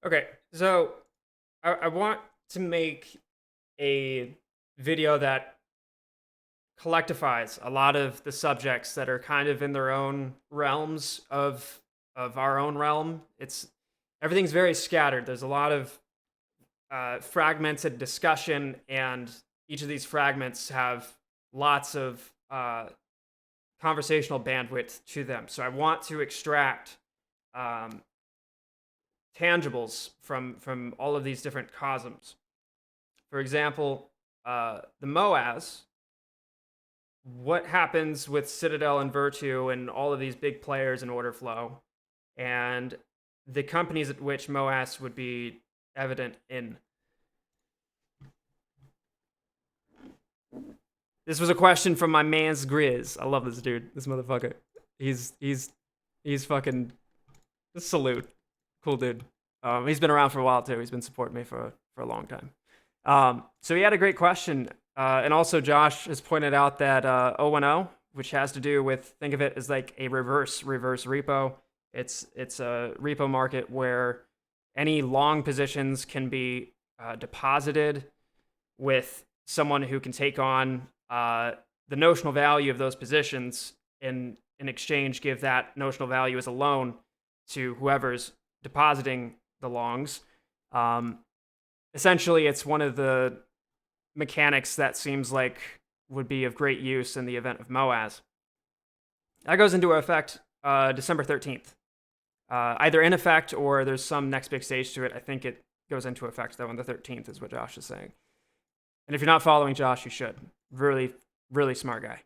Okay, so I want to make a video that collectivize a lot of the subjects that are kind of in their own realms of our own realm. It's everything's very scattered. There's a lot of fragmented discussion, and each of these fragments have lots of conversational bandwidth to them. So I want to extract um, tangibles from all of these different cosms. For example, the MOASS. What happens with Citadel and Virtue and all of these big players in order flow, and the companies at which MOASS would be evident in. This was a question from my man's Grizz. I love this dude. This motherfucker. He's fucking salute. Cool dude. He's been around for a while too. He's been supporting me for a long time. So he had a great question. And also Josh has pointed out that O&O, which has to do with, think of it as like a reverse repo. It's a repo market where any long positions can be deposited with someone who can take on the notional value of those positions, and in exchange give that notional value as a loan to whoever's depositing the longs. Essentially, it's one of the mechanics that seems like would be of great use in the event of MOASS. That goes into effect December 13th. Either in effect or there's some next big stage to it. I think it goes into effect, though, on the 13th is what Josh is saying. And if you're not following Josh, you should. Really, really smart guy.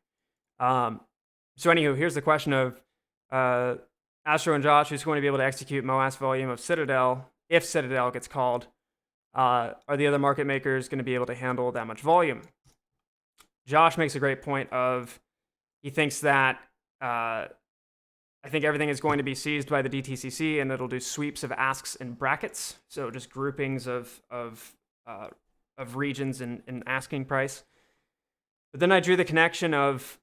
So anywho, here's the question of Astro and Josh, who's going to be able to execute MOASS volume of Citadel if Citadel gets called. Are the other market makers going to be able to handle that much volume? Josh makes a great point of, he thinks that I think everything is going to be seized by the DTCC, and it'll do sweeps of asks and brackets, so just groupings of regions in asking price. But then I drew the connection of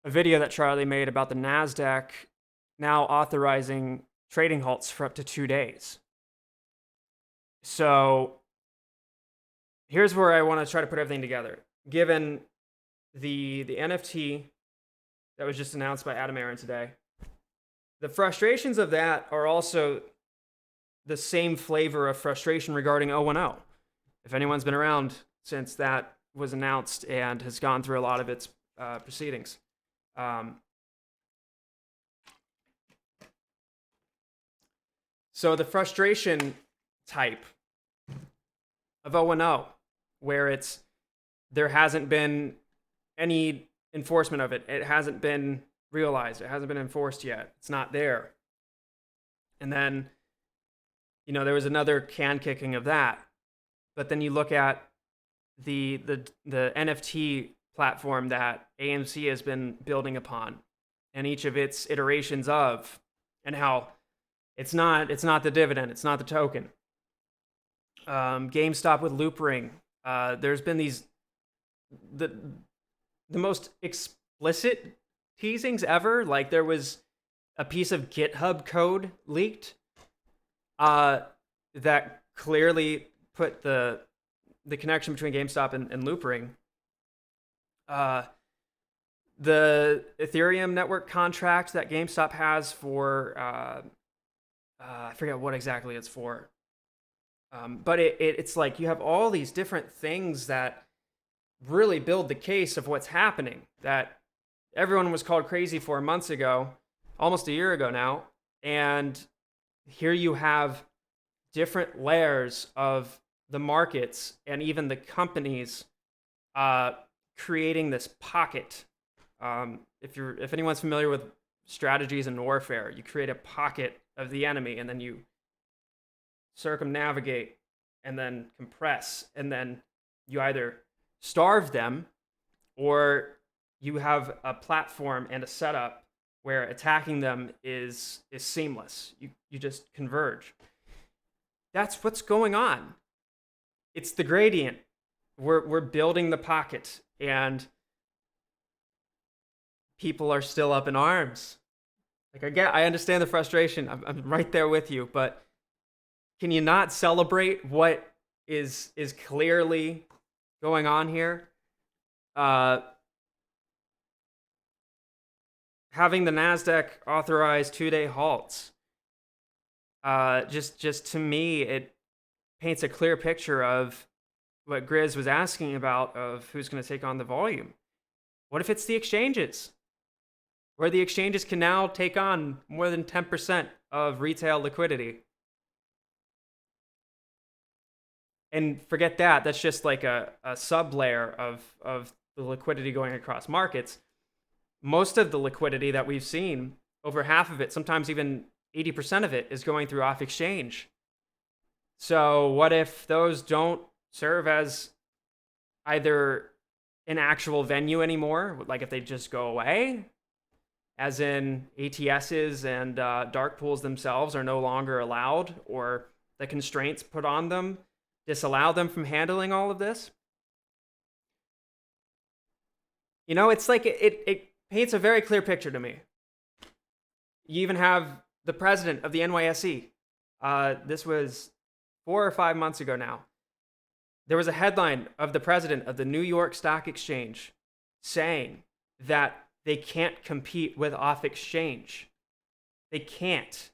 a video that Charlie made about the NASDAQ now authorizing trading halts for up to 2 days. So here's where I want to try to put everything together. Given the NFT that was just announced by Adam Aaron today, the frustrations of that are also the same flavor of frustration regarding O&O. If anyone's been around since that was announced and has gone through a lot of its proceedings. So the frustration type of O&O, where there hasn't been any enforcement of it. It hasn't been realized. It hasn't been enforced yet. It's not there. And then, there was another can kicking of that. But then you look at the NFT platform that AMC has been building upon, and each of its iterations of, and how it's not the dividend, it's not the token. GameStop with Loop Ring. There's been the most explicit teasings ever. Like, there was a piece of GitHub code leaked that clearly put the connection between GameStop and Loop Ring. The Ethereum network contract that GameStop has for I forget what exactly it's for. But it's like you have all these different things that really build the case of what's happening, that everyone was called crazy for months ago, almost a year ago now. And here you have different layers of the markets and even the companies creating this pocket. If anyone's familiar with strategies in warfare, you create a pocket of the enemy, and then you circumnavigate and then compress, and then you either starve them or you have a platform and a setup where attacking them is seamless. You just converge. That's what's going on. It's the gradient. We're building the pocket, and people are still up in arms. Like, I understand the frustration. I'm right there with you, but can you not celebrate what is clearly going on here? Having the Nasdaq authorize 2-day halts, just to me, it paints a clear picture of what Grizz was asking about, of who's going to take on the volume. What if it's the exchanges, where the exchanges can now take on more than 10% of retail liquidity? And forget that. That's just like a sub layer of the liquidity going across markets. Most of the liquidity that we've seen, over half of it, sometimes even 80% of it, is going through off exchange. So what if those don't serve as either an actual venue anymore, like if they just go away, as in ATSs and dark pools themselves are no longer allowed, or the constraints put on them disallow them from handling all of this? You know, it's like it paints a very clear picture to me. You even have the president of the NYSE. This was 4 or 5 months ago now. There was a headline of the president of the New York Stock Exchange saying that they can't compete with off exchange. They can't,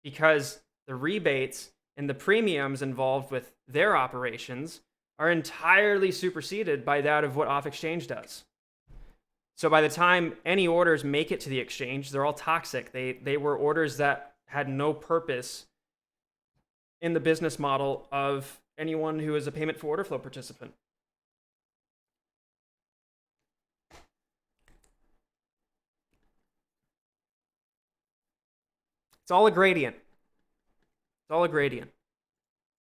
because the rebates and the premiums involved with their operations are entirely superseded by that of what off exchange does. So by the time any orders make it to the exchange, they're all toxic. They were orders that had no purpose in the business model of anyone who is a payment for order flow participant. It's all a gradient. It's all a gradient.